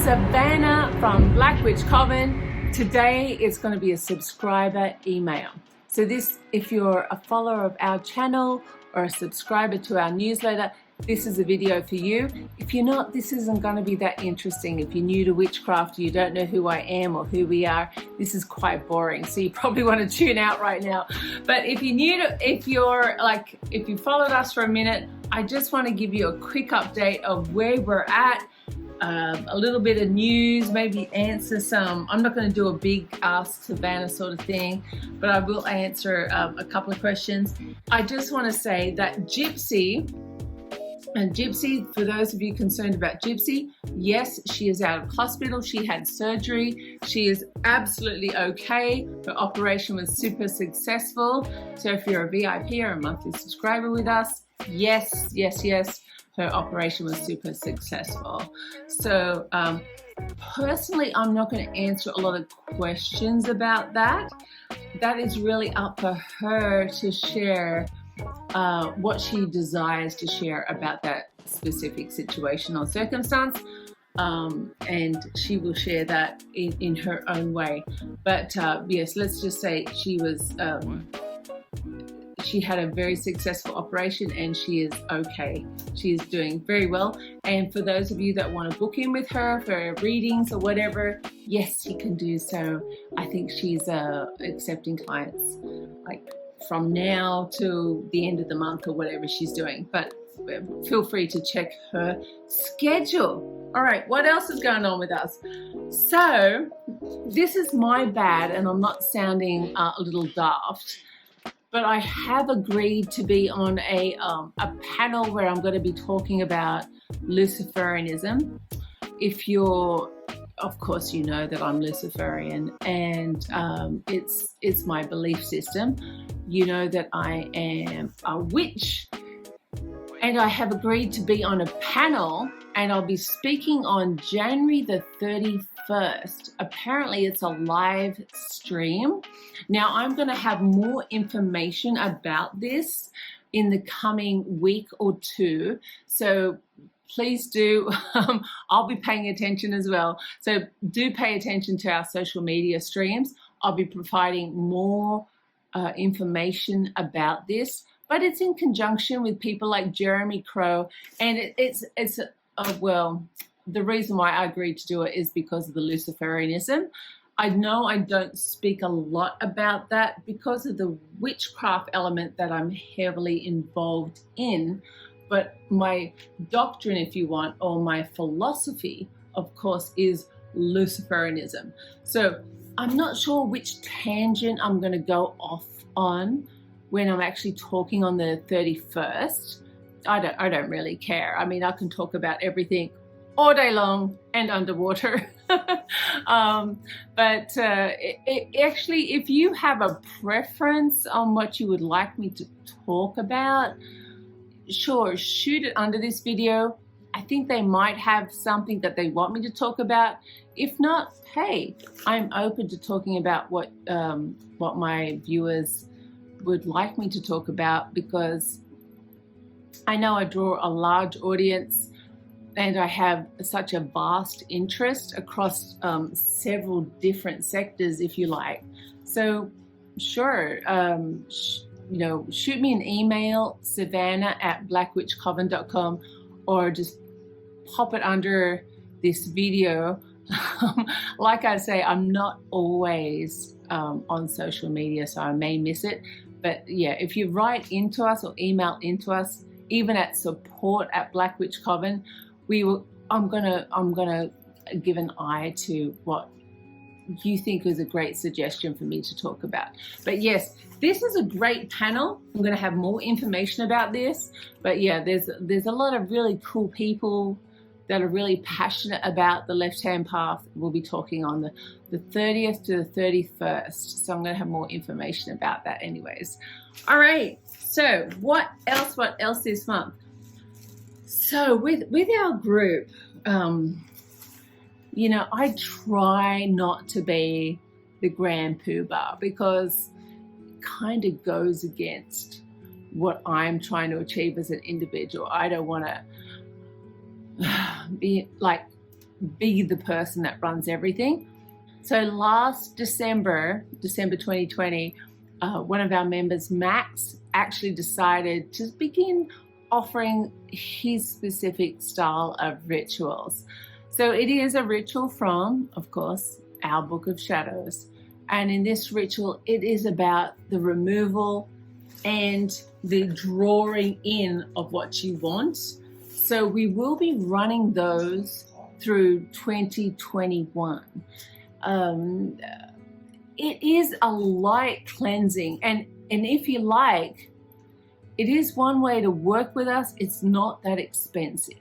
Savannah from Black Witch Coven. Today it's going to be a subscriber email. So this, if you're a follower of our channel or a subscriber to our newsletter, this is a video for you. If you're not, this isn't going to be that interesting. If you're new to witchcraft, you don't know who I am or who we are, this is quite boring. So you probably want to tune out right now. But if you're new to, if you followed us for a minute, I just want to give you a quick update of where we're at. A little bit of news, maybe answer some. I'm not going to do a big Ask Savannah sort of thing, but I will answer a couple of questions. I just want to say that Gypsy, for those of you concerned about Gypsy, yes, she is out of hospital. She had surgery. She is absolutely okay. Her operation was super successful. So if you're a VIP or a monthly subscriber with us, yes, her operation was super successful. So personally, I'm not going to answer a lot of questions about that. That is really up for her to share what she desires to share about that specific situation or circumstance. And she will share that in her own way. But yes, let's just say she had a very successful operation and she is okay. She is doing very well. And for those of you that want to book in with her for readings or whatever, yes, she can do so. I think she's accepting clients like from now to the end of the month or whatever she's doing. But feel free to check her schedule. All right, what else is going on with us? So this is my bad, and I'm not sounding a little daft, but I have agreed to be on a panel where I'm going to be talking about Luciferianism. If you're, of course, you know that I'm Luciferian, and it's my belief system. You know that I am a witch, and I have agreed to be on a panel, and I'll be speaking on January the 31st. Apparently it's a live stream. Now I'm going to have more information about this in the coming week or two. So please do, I'll be paying attention as well. So do pay attention to our social media streams. I'll be providing more information about this, but it's in conjunction with people like Jeremy Crow, and well, the reason why I agreed to do it is because of the Luciferianism. I know I don't speak a lot about that because of the witchcraft element that I'm heavily involved in, but my doctrine, if you want, or my philosophy, of course, is Luciferianism. So I'm not sure which tangent I'm going to go off on when I'm actually talking on the 31st. I don't really care. I mean, I can talk about everything all day long and underwater. But actually, if you have a preference on what you would like me to talk about, sure, shoot it under this video. I think they might have something that they want me to talk about. If not, hey, I'm open to talking about what my viewers would like me to talk about, because I know I draw a large audience and I have such a vast interest across several different sectors, if you like. So sure, shoot me an email, savannah@blackwitchcoven.com, or just pop it under this video. Like I say, I'm not always on social media, so I may miss it. But yeah, if you write into us or email into us, even at support@blackwitchcoven, I'm gonna give an eye to what you think is a great suggestion for me to talk about. But yes, this is a great panel. I'm going to have more information about this. But yeah, there's a lot of really cool people that are really passionate about the left-hand path. We'll be talking on the 30th to the 31st. So I'm going to have more information about that anyways. All right. So what else this month? So with our group, I try not to be the grand poobah, because it kind of goes against what I'm trying to achieve as an individual. I don't want to be like be the person that runs everything. So last December 2020, one of our members, Max, actually decided to begin offering his specific style of rituals. So it is a ritual from, of course, our Book of Shadows. And in this ritual, it is about the removal and the drawing in of what you want. So we will be running those through 2021. It is a light cleansing, and if you like, it is one way to work with us. It's not that expensive,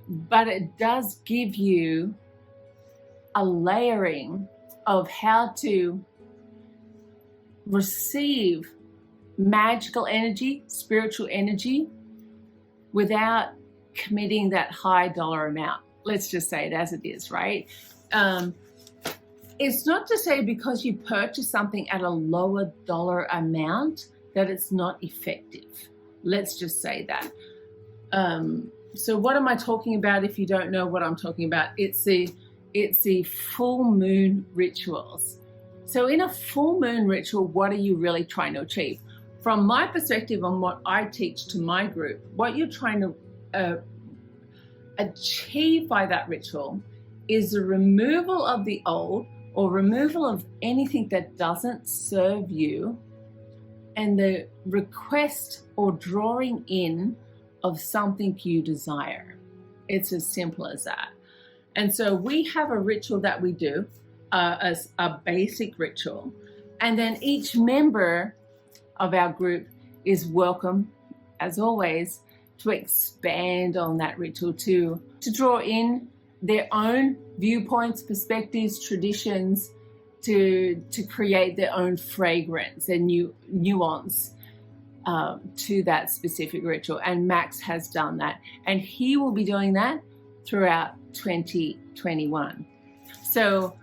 but it does give you a layering of how to receive magical energy, spiritual energy, without committing that high dollar amount. Let's just say it as it is, right? It's not to say because you purchase something at a lower dollar amount that it's not effective. Let's just say that. So what am I talking about if you don't know what I'm talking about? It's the full moon rituals. So in a full moon ritual, what are you really trying to achieve? From my perspective on what I teach to my group, what you're trying to achieve by that ritual is the removal of the old, or removal of anything that doesn't serve you, and the request or drawing in of something you desire. It's as simple as that. And so we have a ritual that we do as a basic ritual. And then each member of our group is welcome, as always, to expand on that ritual, to draw in their own viewpoints, perspectives, traditions, to create their own fragrance and nuance to that specific ritual. And Max has done that, and he will be doing that throughout 2021. So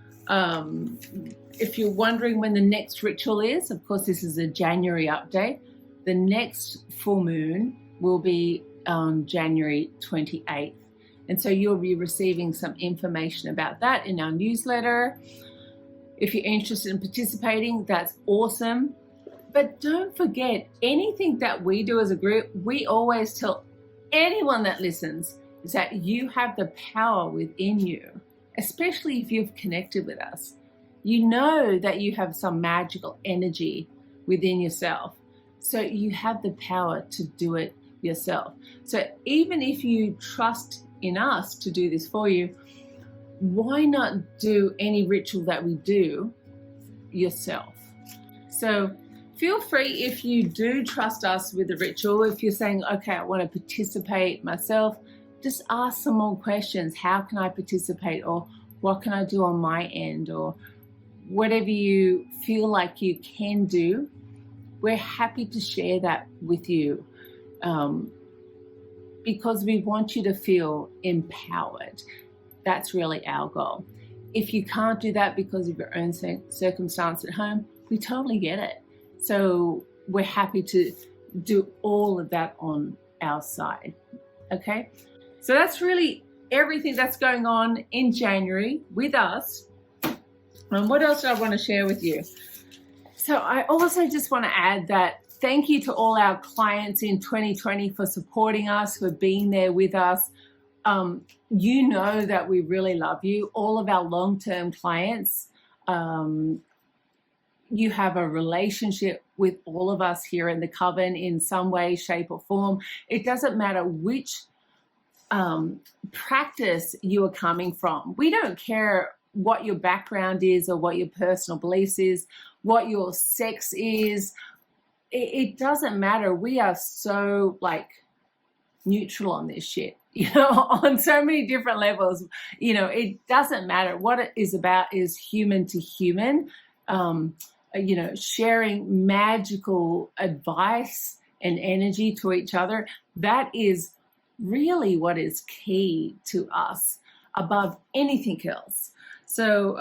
if you're wondering when the next ritual is, of course, this is a January update. The next full moon will be on January 28th. And so you'll be receiving some information about that in our newsletter. If you're interested in participating, that's awesome. But don't forget, anything that we do as a group, we always tell anyone that listens is that you have the power within you, especially if you've connected with us. You know that you have some magical energy within yourself. So you have the power to do it yourself. So even if you trust in us to do this for you, why not do any ritual that we do yourself? So feel free, if you do trust us with the ritual, if you're saying, okay, I want to participate myself, just ask some more questions. How can I participate? Or what can I do on my end? Or whatever you feel like you can do, we're happy to share that with you. Because we want you to feel empowered. That's really our goal. If you can't do that because of your own circumstance at home, we totally get it. So we're happy to do all of that on our side. Okay? So that's really everything that's going on in January with us. And what else do I want to share with you? So I also just want to add that thank you to all our clients in 2020 for supporting us, for being there with us. You know that we really love you. All of our long-term clients, you have a relationship with all of us here in the Coven in some way, shape, or form. It doesn't matter which practice you are coming from. We don't care what your background is or what your personal beliefs is, what your sex is. It doesn't matter. We are so neutral on this shit, on so many different levels. It doesn't matter. What it is about is human to human, sharing magical advice and energy to each other. That is really what is key to us above anything else. So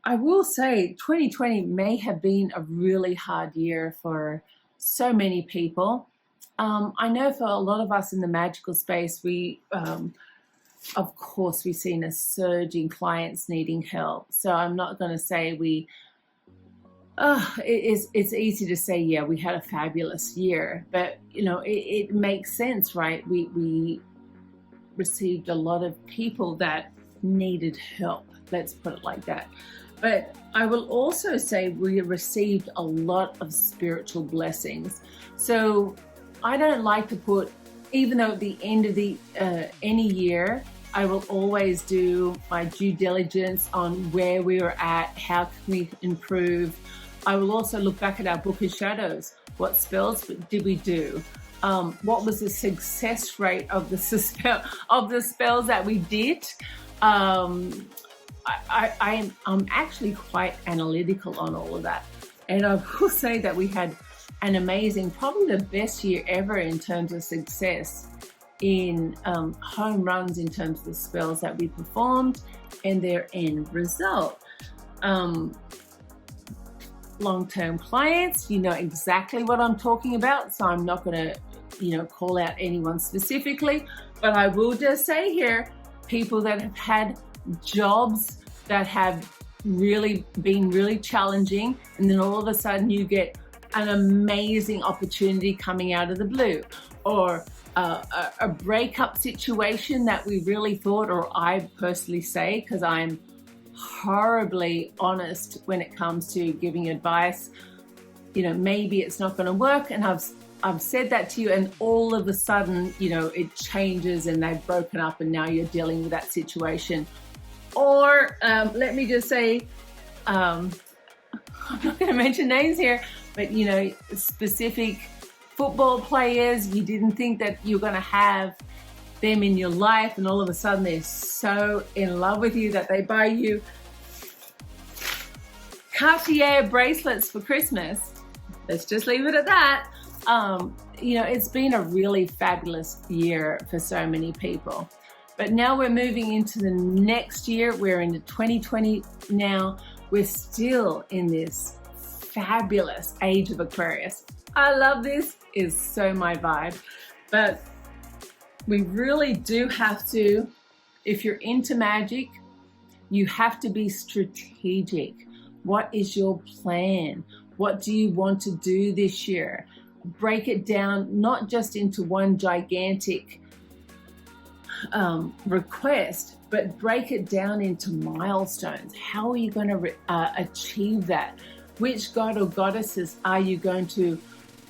I will say 2020 may have been a really hard year for so many people. I know for a lot of us in the magical space, we of course, we've seen a surge in clients needing help. So I'm not going to say it's easy to say, yeah, we had a fabulous year, but you know, it makes sense, right? We received a lot of people that needed help. Let's put it like that. But I will also say we received a lot of spiritual blessings. So I don't like to put, even though at the end of any year, I will always do my due diligence on where we were at, how can we improve. I will also look back at our book of shadows. What spells did we do? What was the success rate of the spells that we did? I'm actually quite analytical on all of that. And I will say that we had an amazing, probably the best year ever in terms of success in home runs, in terms of the spells that we performed and their end result. Long-term clients, you know exactly what I'm talking about, so I'm not going to, you know, call out anyone specifically, but I will just say here, people that have had jobs that have really been really challenging, and then all of a sudden you get an amazing opportunity coming out of the blue, or a breakup situation that we really thought, or I personally say, because I'm horribly honest when it comes to giving advice, you know, maybe it's not going to work, and I've said that to you, and all of a sudden, you know, it changes and they've broken up and now you're dealing with that situation. Or let me just say, I'm not going to mention names here, but you know, specific football players, you didn't think that you're going to have them in your life, and all of a sudden they're so in love with you that they buy you Cartier bracelets for Christmas. Let's just leave it at that. You know, it's been a really fabulous year for so many people. But now we're moving into the next year. We're into 2020 now. We're still in this fabulous age of Aquarius. I love this. It's so my vibe. But we really do have to, if you're into magic, you have to be strategic. What is your plan? What do you want to do this year? Break it down, not just into one gigantic request, but break it down into milestones. How are you going to achieve that? Which god or goddesses are you going to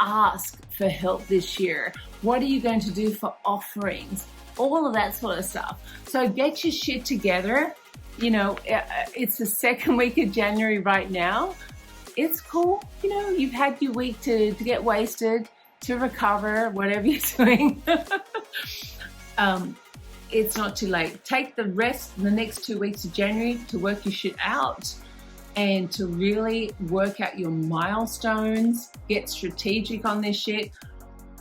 ask for help this year? What are you going to do for offerings? All of that sort of stuff. So get your shit together. You know, it's the second week of January right now. It's cool. You know, you've had your week to get wasted, to recover, whatever you're doing. It's not too late. Take the rest, the next 2 weeks of January, to work your shit out and to really work out your milestones, get strategic on this shit,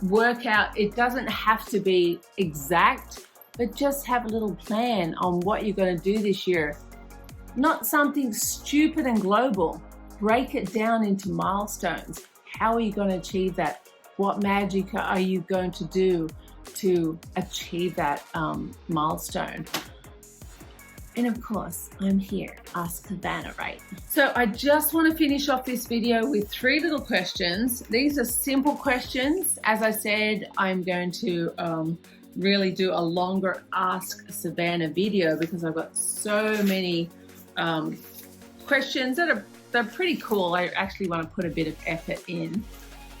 work out, it doesn't have to be exact, but just have a little plan on what you're going to do this year. Not something stupid and global. Break it down into milestones. How are you going to achieve that? What magic are you going to do to achieve that milestone? And of course, I'm here, Ask Havana, right? So I just want to finish off this video with 3 little questions. These are simple questions. As I said, I'm going to really do a longer Ask Savannah video because I've got so many questions that they're pretty cool. I actually want to put a bit of effort in.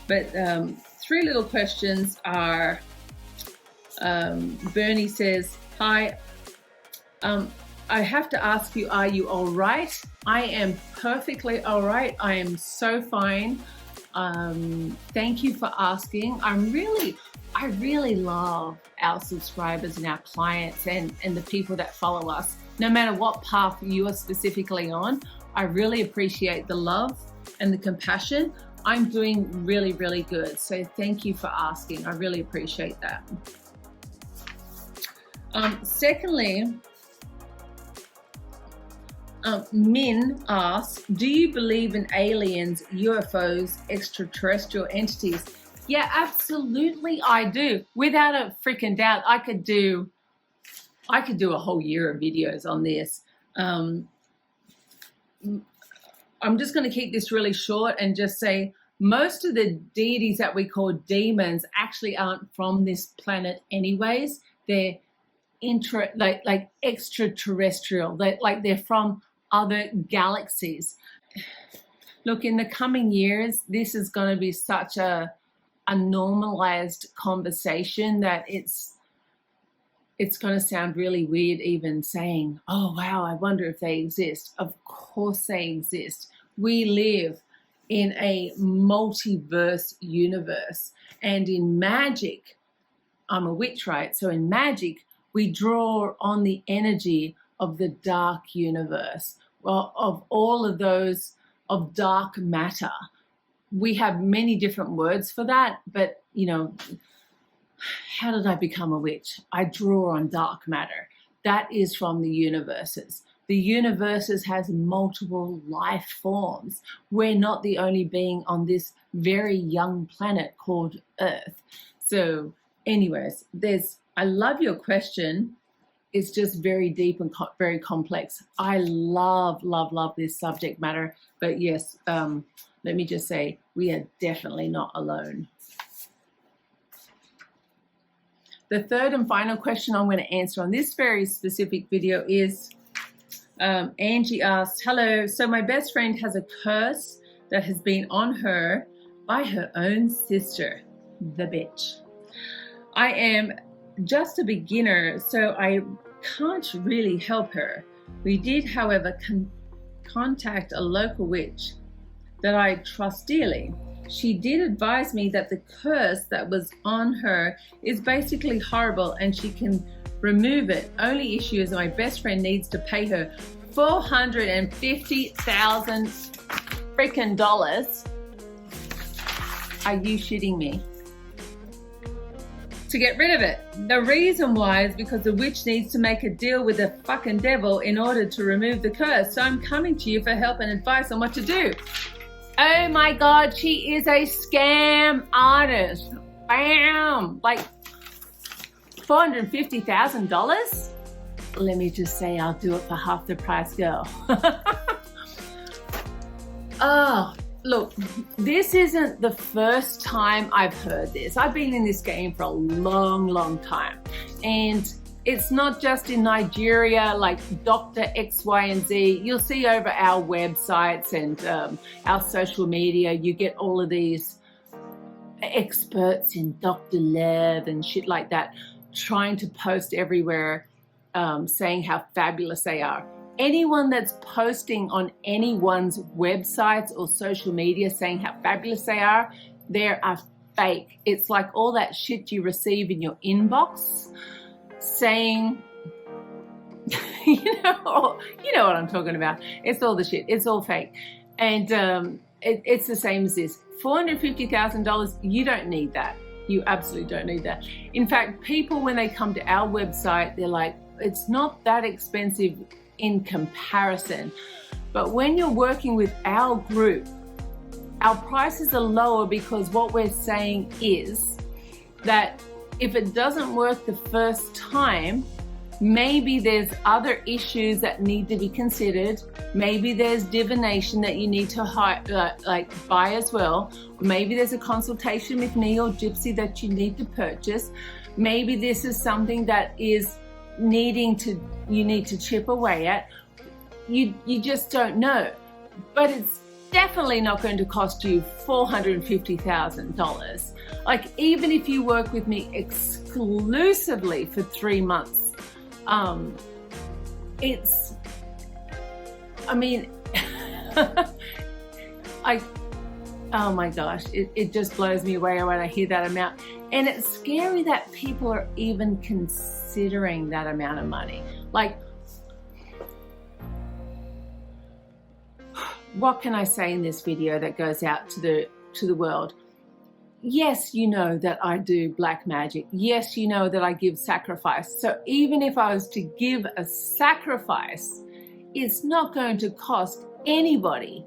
But 3 little questions are, Bernie says, hi, I have to ask you, are you all right? I am perfectly all right. I am so fine. Thank you for asking. I really love our subscribers and our clients and the people that follow us. No matter what path you are specifically on, I really appreciate the love and the compassion. I'm doing really, really good. So thank you for asking. I really appreciate that. Secondly, Min asks, do you believe in aliens, UFOs, extraterrestrial entities? Yeah, absolutely I do. Without a freaking doubt, I could do, I could do a whole year of videos on this. I'm just going to keep this really short and just say most of the deities that we call demons actually aren't from this planet anyways. They're like extraterrestrial. They're from other galaxies. Look, in the coming years, this is going to be such a normalized conversation that it's going to sound really weird even saying, oh, wow, I wonder if they exist. Of course they exist. We live in a multiverse universe. And in magic, I'm a witch, right? So in magic, we draw on the energy of the dark universe, of all of those, of dark matter. We have many different words for that, but, you know, how did I become a witch? I draw on dark matter. That is from the universes. The universes has multiple life forms. We're not the only being on this very young planet called Earth. So anyways, I love your question. It's just very deep and very complex. I love this subject matter. But yes, let me just say, we are definitely not alone. The third and final question I'm going to answer on this very specific video is, Angie asked, hello, so my best friend has a curse that has been on her by her own sister, the bitch. I am just a beginner, so I can't really help her. We did, however, contact a local witch that I trust dearly. She did advise me that the curse that was on her is basically horrible and she can remove it. Only issue is my best friend needs to pay her $450,000 freaking dollars. Are you shitting me? To get rid of it. The reason why is because the witch needs to make a deal with the fucking devil in order to remove the curse. So I'm coming to you for help and advice on what to do. Oh my God, she is a scam artist. Bam! Like $450,000? Let me just say I'll do it for half the price, girl. Oh, look, this isn't the first time I've heard this. I've been in this game for a long time. And it's not just in Nigeria, like Dr. X, Y, and Z. You'll see over our websites and our social media, you get all of these experts in Dr. Love and shit like that trying to post everywhere saying how fabulous they are. Anyone that's posting on anyone's websites or social media saying how fabulous they are fake. It's like all that shit you receive in your inbox saying, you know what I'm talking about. It's all the shit. It's all fake. And it's the same as this. $450,000, you don't need that. You absolutely don't need that. In fact, people, when they come to our website, they're like, it's not that expensive in comparison. But when you're working with our group, our prices are lower because what we're saying is that if it doesn't work the first time, maybe there's other issues that need to be considered. Maybe there's divination that you need to buy as well. Maybe there's a consultation with me or Gypsy that you need to purchase. Maybe this is something that is you need to chip away at. You just don't know. But it's definitely not going to cost you $450,000. Like, even if you work with me exclusively for 3 months, oh my gosh, it just blows me away when I hear that amount. And it's scary that people are even considering that amount of money. Like, what can I say in this video that goes out to the world? Yes, you know that I do black magic. Yes, you know that I give sacrifice. So even if I was to give a sacrifice, it's not going to cost anybody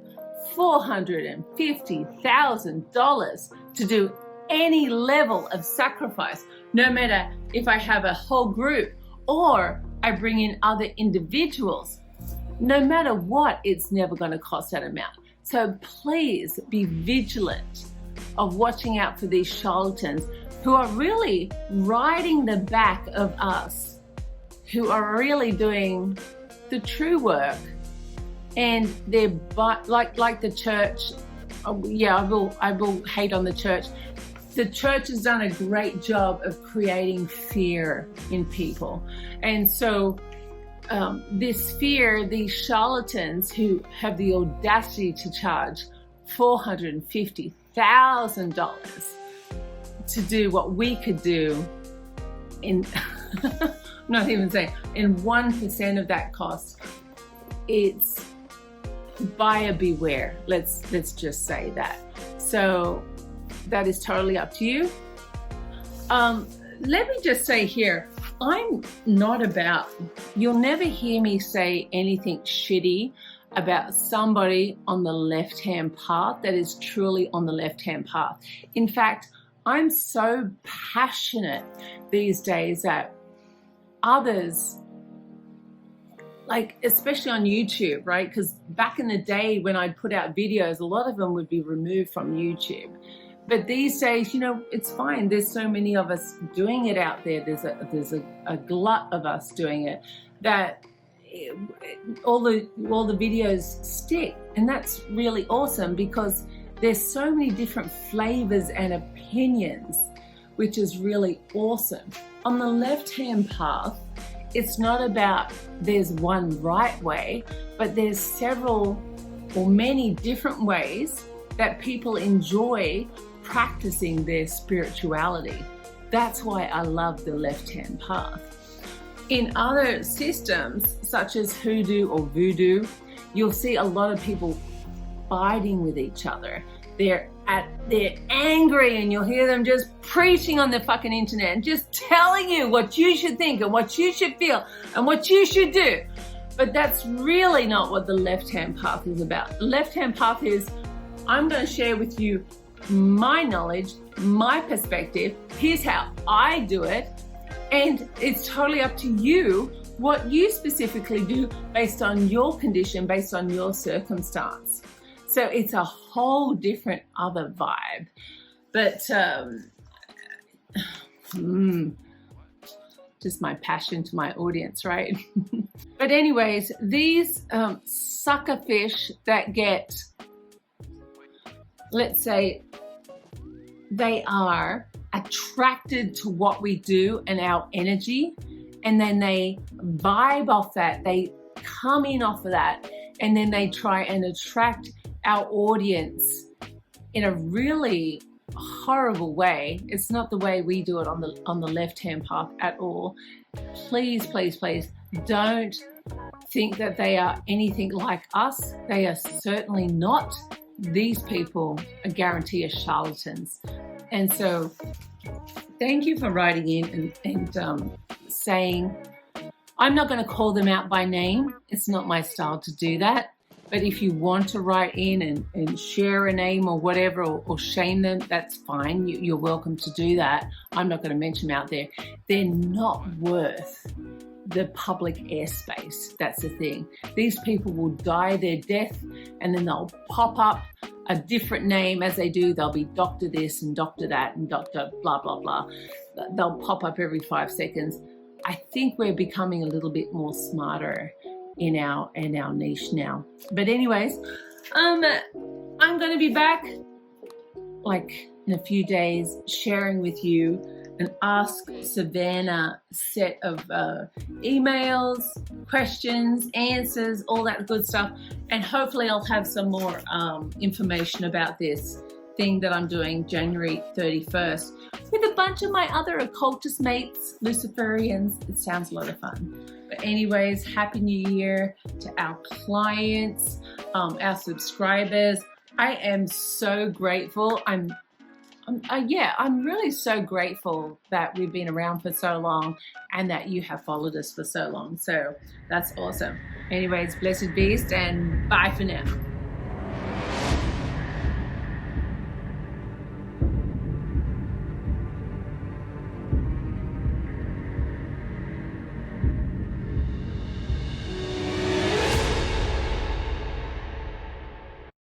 $450,000 to do any level of sacrifice, no matter if I have a whole group or I bring in other individuals. No matter what, it's never going to cost that amount. So please be vigilant of watching out for these charlatans who are really riding the back of us, who are really doing the true work. And they're like the church. Yeah, I will hate on the church. The church has done a great job of creating fear in people. And so this fear, these charlatans who have the audacity to charge $450,000 to do what we could do in, I'm not even saying, in 1% of that cost, it's buyer beware. Let's just say that. So that is totally up to you. Let me just say here, I'm not about, you'll never hear me say anything shitty about somebody on the left-hand path that is truly on the left-hand path. In fact, I'm so passionate these days that others, like especially on YouTube, right? Because back in the day when I'd put out videos, a lot of them would be removed from YouTube. But these days, you know, it's fine. There's so many of us doing it out there. There's a glut of us doing it that all the videos stick. And that's really awesome because there's so many different flavors and opinions, which is really awesome. On the left-hand path, it's not about there's one right way, but there's several or many different ways that people enjoy practicing their spirituality. That's why I love the left-hand path. In other systems, such as hoodoo or voodoo, you'll see a lot of people fighting with each other. They're angry, and you'll hear them just preaching on the fucking internet and just telling you what you should think and what you should feel and what you should do. But that's really not what the left-hand path is about. The left-hand path is, I'm going to share with you my knowledge, my perspective. Here's how I do it. And it's totally up to you what you specifically do based on your condition, based on your circumstance. So it's a whole different other vibe. But just my passion to my audience, right? But anyways, these sucker fish that get, let's say, they are attracted to what we do and our energy, and then they vibe off that, they come in off of that, and then they try and attract our audience in a really horrible way. It's not the way we do it on the left-hand path at all. Please, please, please don't think that they are anything like us. They are certainly not. These people, I guarantee, are charlatans. And so thank you for writing in and saying, I'm not going to call them out by name. It's not my style to do that. But if you want to write in and share a name or whatever, or shame them, that's fine. You're welcome to do that. I'm not going to mention them out there. They're not worth the public airspace. That's the thing. These people will die their death, and then they'll pop up a different name as they do. They'll be Dr. this and Dr. that and Dr. blah, blah, blah. They'll pop up every 5 seconds. I think we're becoming a little bit more smarter in our niche now. But anyways, I'm going to be back like in a few days sharing with you an Ask Savannah set of emails, questions, answers, all that good stuff. And hopefully I'll have some more information about this thing that I'm doing January 31st with a bunch of my other occultist mates, Luciferians. It sounds a lot of fun. But anyways, Happy New Year to our clients, our subscribers. I am so grateful. I'm really so grateful that we've been around for so long and that you have followed us for so long. So that's awesome. Anyways, blessed beast, and bye for now.